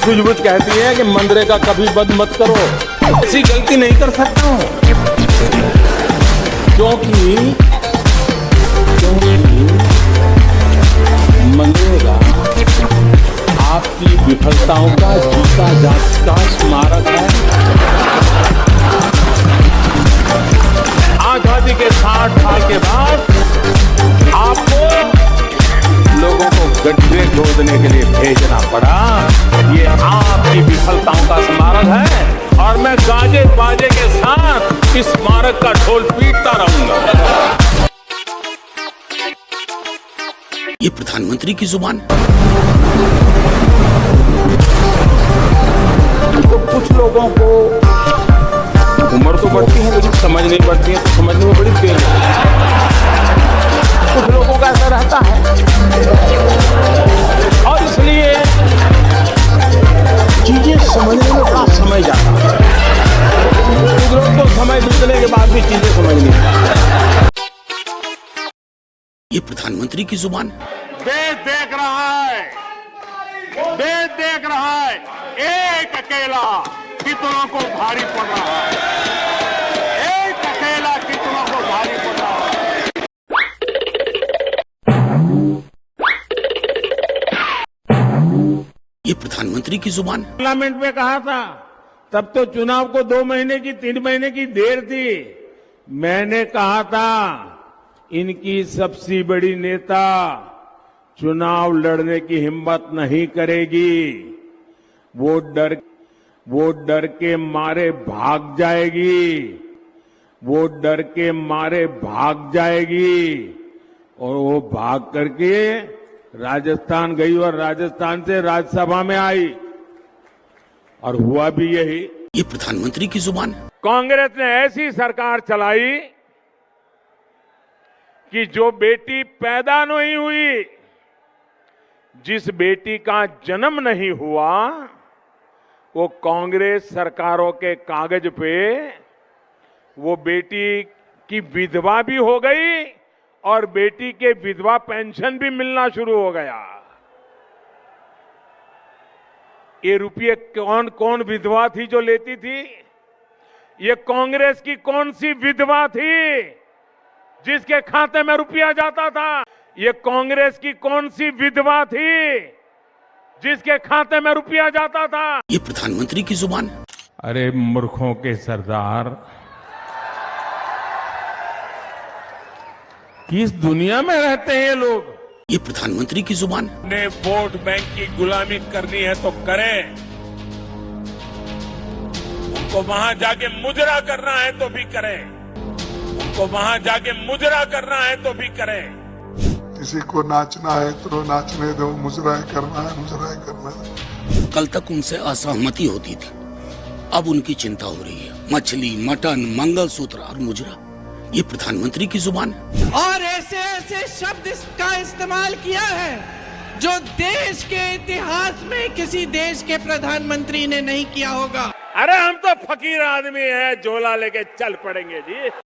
सूझबूझ कहती है कि मनरेगा कभी बंद मत करो। ऐसी गलती नहीं कर सकता हूं क्योंकि मनरेगा आपकी विफलताओं का जीता जागता स्मारक है। आजादी के 60 साल के बाद आपको लोगों को गड्ढे खोदने के लिए भेजना पड़ा। ये आपकी विफलताओं का स्मारक है और मैं गाजे बाजे के साथ इस स्मारक का ढोल पीटता रहूंगा। ये प्रधानमंत्री की जुबान। तो कुछ लोगों को उम्र तो बढ़ती है लेकिन समझ नहीं बढ़ती है, तो समझने में बड़ी देर लगती है। कुछ लोगों का ऐसा रहता है और इसलिए चीजें समझने में बड़ा समय जाता है। कुछ लोग तो समय बीतने के बाद भी चीजें समझ नहीं पाते। ये प्रधानमंत्री की जुबान। देश देख रहा है, देश देख रहा है, एक अकेला कितनों को भारी पड़ रहा है, एक अकेला कितनों को भारी पड़ रहा है। ये प्रधानमंत्री की जुबान। पार्लियामेंट में कहा था, तब तो चुनाव को 2 महीने की 3 महीने की देर थी। मैंने कहा था इनकी सबसे बड़ी नेता चुनाव लड़ने की हिम्मत नहीं करेगी, वो डर के मारे भाग जाएगी, वो डर के मारे भाग जाएगी। और वो भाग करके राजस्थान गई और राजस्थान से राज्यसभा में आई और हुआ भी यही। ये प्रधानमंत्री की जुबान। कांग्रेस ने ऐसी सरकार चलाई कि जो बेटी पैदा नहीं हुई, जिस बेटी का जन्म नहीं हुआ, वो कांग्रेस सरकारों के कागज पे वो बेटी की विधवा भी हो गई और बेटी के विधवा पेंशन भी मिलना शुरू हो गया। ये रुपये कौन कौन विधवा थी जो लेती थी? ये कांग्रेस की कौन सी विधवा थी जिसके खाते में रुपया जाता था? ये कांग्रेस की कौन सी विधवा थी जिसके खाते में रुपया जाता था? ये प्रधानमंत्री की जुबान। अरे मूर्खों के सरदार, किस दुनिया में रहते हैं ये लोग? ये प्रधानमंत्री की जुबान। ने वोट बैंक की गुलामी करनी है तो करें, उनको वहां जाके मुजरा करना है तो भी करें, उनको वहां जाके मुजरा करना है तो भी करें। किसी को नाचना है तो नाचने दो, मुजराई करना है। कल तक उनसे असहमति होती थी, अब उनकी चिंता हो रही है। मछली, मटन, मंगलसूत्र और मुजरा। ये प्रधानमंत्री की जुबान। और ऐसे ऐसे शब्द का इस्तेमाल किया है जो देश के इतिहास में किसी देश के प्रधानमंत्री ने नहीं किया होगा। अरे हम तो फकीर आदमी हैं, झोला लेके चल पड़ेंगे जी।